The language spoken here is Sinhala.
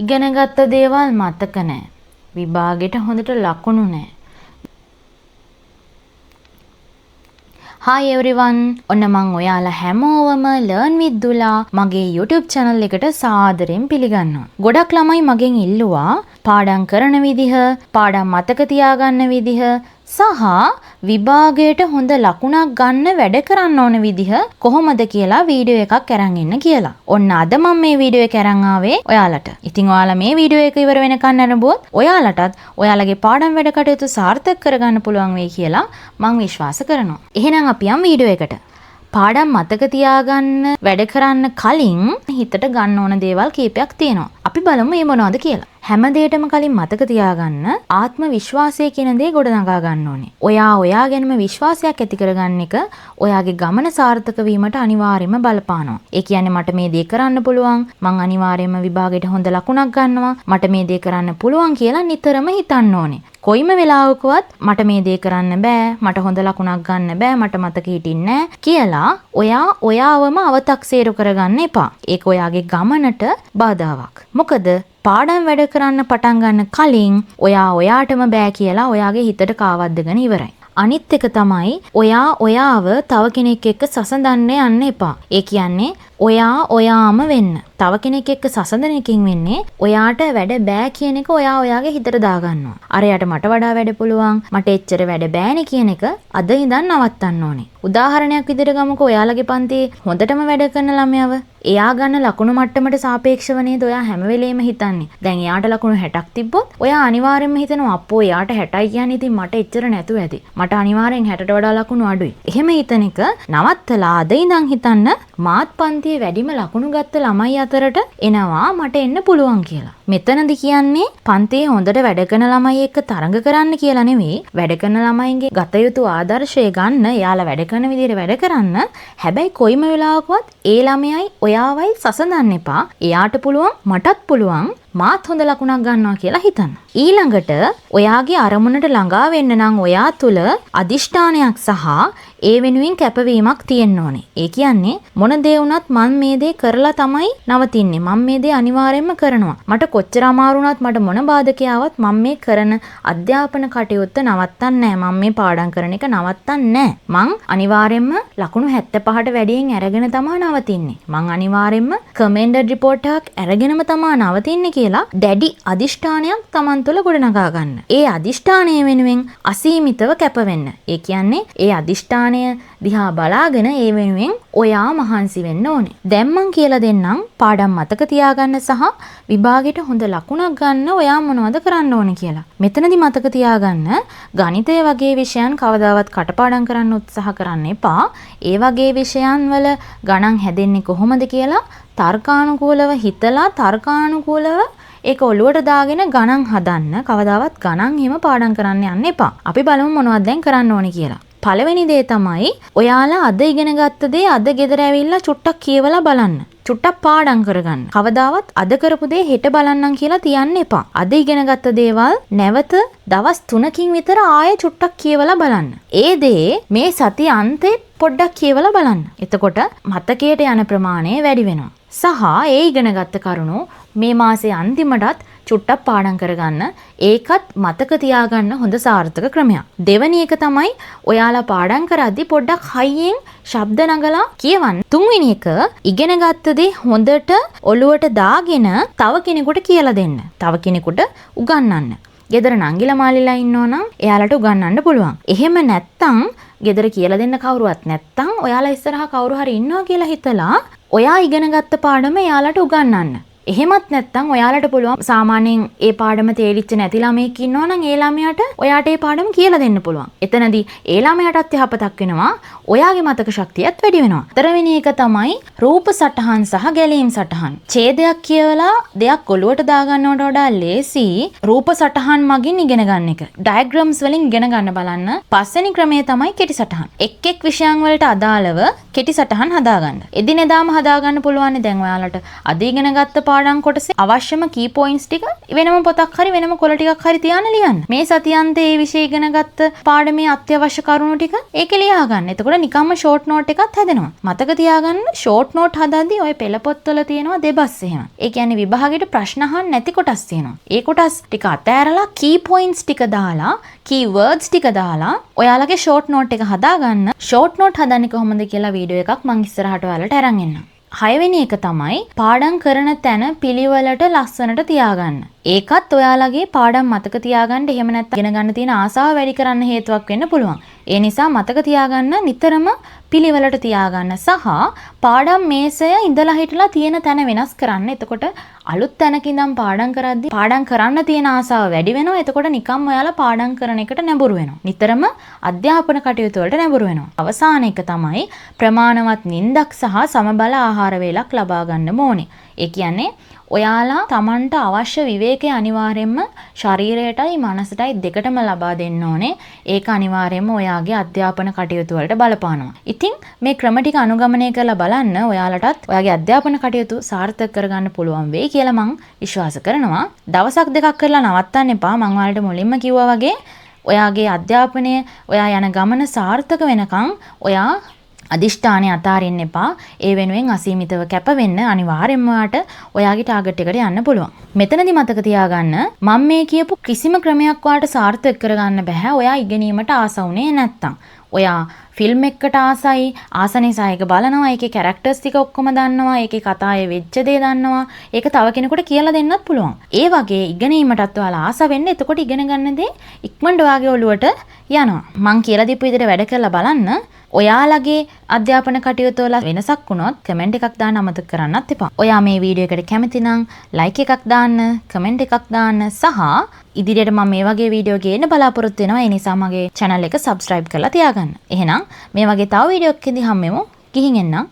ඉගෙනගත්ත දේවල් මතක නැහැ. විභාගෙට හොඳට ලකුණු නැහැ. Hi everyone. ඔන්න මං ඔයාලා හැමෝවම Learn with Dula මගේ YouTube channel එකට සාදරයෙන් පිළිගන්නවා. ගොඩක් ළමයි මගෙන් ඉල්ලුවා පාඩම් කරන විදිහ, පාඩම් මතක තියාගන්න විදිහ සහ විභාගයට හොඳ ලකුණක් ගන්න වැඩ කරන්න ඕන විදිහ කොහොමද කියලා වීඩියෝ එකක් අරන් එන්න කියලා. ඔන්න අද මම මේ වීඩියෝ එක අරන් ආවේ ඔයාලට. ඉතින් ඔයාලා මේ වීඩියෝ එක ඉවර වෙනකන් නරඹුවොත් ඔයාලටත් ඔයාලගේ පාඩම් වැඩ කටයුතු සාර්ථක කරගන්න පුළුවන් වෙයි කියලා මම විශ්වාස කරනවා. එහෙනම් අපි යමු වීඩියෝ එකට. පාඩම් මතක තියාගන්න වැඩ කරන්න කලින් හිතට ගන්න ඕන දේවල් කීපයක් තියෙනවා. අපි බලමු මේ මොනවද කියලා. හැම දෙයකටම කලින් මතක තියාගන්න ආත්ම විශ්වාසය කියන දේ ගොඩනගා ගන්න ඕනේ. ඔයා ගැනම විශ්වාසයක් ඇති කරගන්න එක ඔයාගේ ගමන සාර්ථක වීමට අනිවාර්යයෙන්ම බලපානවා. ඒ කියන්නේ මට මේ දේ කරන්න පුළුවන්, මං අනිවාර්යයෙන්ම විභාගයට හොඳ ලකුණක් ගන්නවා, මට මේ දේ කරන්න පුළුවන් කියලා නිතරම හිතන්න ඕනේ. කොයිම වෙලාවකවත් මට මේ දේ කරන්න බෑ, මට හොඳ ලකුණක් ගන්න බෑ, මට මතක හිටින්නේ නෑ කියලා ඔයාවම අව탁සේරු කරගන්න එපා. ඒක ඔයාගේ ගමනට බාධාවක්. මොකද පාඩම් වැඩ කරන්න පටන් ගන්න කලින් ඔයාටම බෑ කියලා ඔයාගේ හිතට කාවද්දගෙන ඉවරයි. අනිත් එක තමයි ඔයාව තව කෙනෙක් එක්ක සසඳන්න යන්න එපා. ඒ කියන්නේ ඔයාම වෙන්න. තව කෙනෙක් එක්ක සසඳන එකකින් වෙන්නේ ඔයාට වැඩ බෑ කියන එක ඔයාගේ හිතට දාගන්නවා. අරයට මට වඩා වැඩ පුළුවන්, මට එච්චර වැඩ බෑනේ කියන එක අද ඉඳන් නවත්තන්න ඕනේ. උදාහරණයක් විදිහට ගමුකෝ, ඔයාලගේ පන්තියේ හොඳටම වැඩ කරන ළමයව එයා ගන්න ලකුණු මට්ටමට සාපේක්ෂව නේද ඔයා හැම වෙලේම හිතන්නේ. දැන් එයාට ලකුණු 60ක් තිබ්බොත් ඔයා අනිවාර්යෙන්ම හිතනවා අප්පෝ එයාට 60යි කියන්නේ ඉතින් මට එච්චර නැතුව ඇති. මට අනිවාර්යෙන් 60ට වඩා ලකුණු අඩුයි. එහෙම හිතන එක නවත්තලා අද ඉඳන් හිතන්න මාත් පන්තියේ වැඩිම ලකුණු ගත්ත ළමයි අතරට එනවා මට එන්න පුළුවන් කියලා. මෙතනදි කියන්නේ පන්තියේ හොඳට වැඩ කරන ළමයි එක්ක තරඟ කරන්න කියලා නෙවෙයි. වැඩ කරන ළමයින්ගේ ගත යුතු ආදර්ශය ගන්න, එයාලා වැඩ කරන විදිහට වැඩ කරන්න. හැබැයි කොයිම වෙලාවකවත් ඒ ළමයයි ඔයාවයි සසඳන්න එපා. එයාට පුළුවන්, මටත් පුළුවන්, මාත් හොඳ ලකුණක් ගන්නවා කියලා හිතන්න. ඊළඟට ඔයාගේ අරමුණට ළඟා වෙන්න නම් ඔයා තුල අදිෂ්ඨානයක් සහ ඒ වෙනුවෙන් කැපවීමක් තියෙන්න ඕනේ. ඒ කියන්නේ මොන දේ වුණත් මම මේ දේ කරලා තමයි නවතින්නේ. මම මේ දේ අනිවාර්යයෙන්ම කරනවා. මට කොච්චර අමාරු වුණත්, මට මොන බාධකයක් ආවත් මම මේ කරන අධ්‍යාපන කටයුත්ත නවත්තන්නේ නැහැ. මම මේ පාඩම් කරන එක නවත්තන්නේ නැහැ. මං අනිවාර්යයෙන්ම ලකුණු 75ට වැඩියෙන් අරගෙන තමයි නවතින්නේ. මං අනිවාර්යයෙන්ම කමෙන්ඩඩ් රිපෝට් එකක් අරගෙනම තමයි නවතින්නේ කියලා දැඩි අදිෂ්ඨානයක් Taman තුළ ගොඩනගා ගන්න. ඒ අදිෂ්ඨානය වෙනුවෙන් අසීමිතව කැප වෙන්න. ඒ කියන්නේ ඒ අදිෂ්ඨානය දිහා බලාගෙන ඒ වෙනුවෙන් ඔයා මහන්සි වෙන්න ඕනේ. දැන් මං කියලා දෙන්නම් පාඩම් මතක තියාගන්න සහ විභාගෙට හොඳ ලකුණක් ගන්න ඔයා මොනවද කරන්න ඕනේ කියලා. මෙතනදි මතක තියාගන්න ගණිතය වගේ විෂයන් කවදාවත් කටපාඩම් කරන්න උත්සාහ කරන්න එපා. ඒ වගේ විෂයන් වල ගණන් හැදෙන්නේ කොහොමද කියලා තර්කානුකූලව හිතලා තර්කානුකූලව ඒක ඔළුවට දාගෙන ගණන් හදන්න. කවදාවත් ගණන් හිම පාඩම් කරන්න යන්න එපා. අපි බලමු මොනවද දැන් කරන්න ඕනේ කියලා. පළවෙනි දේ තමයි ඔයාලා අද ඉගෙන ගත්ත දේ අද ගෙදර ඇවිල්ලා චුට්ටක් කියවලා බලන්න. චුට්ටක් පාඩම් කරගන්න. කවදාවත් අද කරපු දේ හෙට බලන්නම් කියලා තියන්න එපා. අද ඉගෙන ගත්ත දේවල් නැවත දවස් 3කින් විතර ආයෙ චුට්ටක් කියවලා බලන්න. ඒ දේ මේ සතිය අන්තේ පොඩ්ඩක් කියවලා බලන්න. එතකොට මතකයට යන ප්‍රමාණය වැඩි වෙනවා. සහ ඒ ඉගෙනගත්ත කරුණු මේ මාසේ අන්තිමටත් චුට්ටක් පාඩම් කරගන්න. ඒකත් මතක තියාගන්න හොඳ සාර්ථක ක්‍රමයක්. දෙවැනි එක තමයි ඔයාලා පාඩම් කරද්දි පොඩ්ඩක් හයියෙන් ශබ්ද නගලා කියවන්න. තුන්වෙනි එක ඉගෙනගත්ත දේ හොඳට ඔළුවට දාගෙන තව කෙනෙකුට කියලා දෙන්න. තව කෙනෙකුට උගන්වන්න. ගෙදර නංගිලා මාලිලා ඉන්නවනම් එයාලට උගන්වන්න පුළුවන්. එහෙම නැත්තම් ගෙදර කියලා දෙන්න කවුරුවත් නැත්තම් ඔයාලා ඉස්සරහා කවුරු හරි ඉන්නවා කියලා හිතලා ඔයා ඉගෙනගත්ත පාඩම එයාලට උගන්වන්න. එහෙමත් නැත්නම් ඔයාලට පුළුවන් සාමාන්‍යයෙන් ඒ පාඩම තේරිච්ච නැති ළමයෙක් ඉන්නවා නම් ඒ ළමයාට ඔයාට ඒ පාඩම කියලා දෙන්න පුළුවන්. එතනදී ඒ ළමයාටත් යහපතක් වෙනවා. ඔයාගේ මතක ශක්තියත් වැඩි වෙනවා. හතරවෙනි එක තමයි රූප සටහන් සහ ගැලීම් සටහන්. ඡේදයක් කියවලා දෙයක් ඔලුවට දාගන්නවට වඩා ලේසි රූප සටහන් මගින් ඉගෙන ගන්න එක. ඩයග්‍රෑම්ස් වලින් ඉගෙන ගන්න බලන්න. පස්වෙනි ක්‍රමය තමයි කෙටි සටහන්. එක් විෂයන් වලට අදාළව කෙටි සටහන් හදාගන්න. එදිනෙදාම හදාගන්න පුළුවන්. දැන් ඔයාලට අද ඉගෙන ගත්ත පාඩම් කොටසේ අවශ්‍යම කී පොයින්ට්ස් ටික වෙනම පොතක් හරි වෙනම කොළ ටිකක් හරි තියාන ලියන්න. මේ සතියාන්තයේ ඒ විෂය ඉගෙන ගත්ත පාඩමේ අත්‍යවශ්‍ය කරුණු ටික ඒකේ ලියා ගන්න. එතකොට නිකම්ම ෂෝට් නෝට් එකක් හැදෙනවා. මතක තියාගන්න ෂෝට් නෝට් හදද්දී ඔය පෙළ පොත්වල තියෙනවා දෙබස් එහෙම. ඒ කියන්නේ විභාගෙට ප්‍රශ්න අහන්න නැති කොටස් තියෙනවා. ඒ කොටස් ටික අතෑරලා key points ටික දාලා key words ටික දාලා ඔයාලගේ ෂෝට් නෝට් එක හදාගන්න. ෂෝට් නෝට් හදන්නේ කොහොමද කියලා වීඩියෝ එකක් මම ඉස්සරහට ඔයාලට අරන් එන්නම්. 6 වෙනි එක තමයි පාඩම් කරන තැන පිළිවෙලට ලස්සනට තියාගන්න. ඒකත් ඔයාලගේ පාඩම් මතක තියාගන්න එහෙම නැත්නම් ඉගෙන ගන්න තියෙන ආසාව වැඩි කරන්න හේතුවක් වෙන්න පුළුවන්. ඒ නිසා මතක තියාගන්න නිතරම පිළිවෙලට තියාගන්න සහ පාඩම් මේසය ඉඳලා හිටලා තියෙන තැන වෙනස් කරන්න. එතකොට අලුත් තැනක ඉඳන් පාඩම් කරද්දී පාඩම් කරන්න තියෙන ආසාව වැඩි වෙනවා. එතකොට නිකම්ම ඔයාලා පාඩම් කරන එකට නැඹුරු වෙනවා. නිතරම අධ්‍යාපන කටයුතු වලට නැඹුරු වෙනවා. අවසාන එක තමයි ප්‍රමාණවත් නිින්දක් සහ සමබල ආහාර වේලක් ලබා ගන්න ඕනේ. ඒ කියන්නේ ඔයාලා Tamanට අවශ්‍ය විවේකය අනිවාර්යයෙන්ම ශරීරයටයි මනසටයි දෙකටම ලබා දෙන්න ඕනේ. ඒක අනිවාර්යයෙන්ම ඔයාගේ අධ්‍යාපන කටයුතු වලට බලපානවා. ඉතින් මේ ක්‍රම ටික අනුගමනය කරලා බලන්න ඔයාලටත් ඔයාගේ අධ්‍යාපන කටයුතු සාර්ථක කරගන්න පුළුවන් වෙයි කියලා මම විශ්වාස කරනවා. දවසක් දෙකක් කරලා නවත්තන්න එපා. මම ඔයාලට මුලින්ම කිව්වා වගේ ඔයාගේ අධ්‍යාපනය ඔයා යන ගමන සාර්ථක වෙනකන් ඔයා අදිෂ්ඨානය අතාරින්න එපා. ඒ වෙනුවෙන් අසීමිතව කැප වෙන්න අනිවාර්යයෙන්ම ඔයාට ඔයාගේ ටාගට් එකට යන්න පුළුවන්. මෙතනදි මතක තියාගන්න මම මේ කියපු කිසිම ක්‍රමයක් ඔයාට සාර්ථක කරගන්න බෑ. ඔයා ඉගෙනීමට ආස වුණේ නැත්තම්. ඔයා ෆිල්ම් එකකට ආසයි, ආස නිසා ඒක බලනවා, ඒකේ කැරක්ටර්ස් ටික ඔක්කොම දන්නවා, ඒකේ කතාවේ වෙච්ච දේ දන්නවා. ඒක තව කෙනෙකුට කියලා දෙන්නත් පුළුවන්. ඒ වගේ ඉගෙනීමටත් ඔයාලා ආස වෙන්න. එතකොට ඉගෙන ගන්න දේ ඉක්මනට ඔයාගේ ඔළුවට යනවා. මං කියලා දීපු විදිහට වැඩ කරලා බලන්න. ඔයාලගේ අධ්‍යාපන කටයුතු වල වෙනසක් වුණොත් කමෙන්ට් එකක් දාන්න අමතක කරන්නත් එපා. ඔයා මේ වීඩියෝ එකට කැමති නම් ලයික් එකක් දාන්න, කමෙන්ට් එකක් දාන්න සහ ඉදිරියට මම මේ වගේ වීඩියෝ ගේන්න බලාපොරොත්තු වෙනවා. ඒ නිසා මගේ channel එක subscribe කරලා තියාගන්න. එහෙනම් මේ වගේ තව වීඩියෝ එකකින්දී හම්බෙමු. ගිහින් එන්නම්.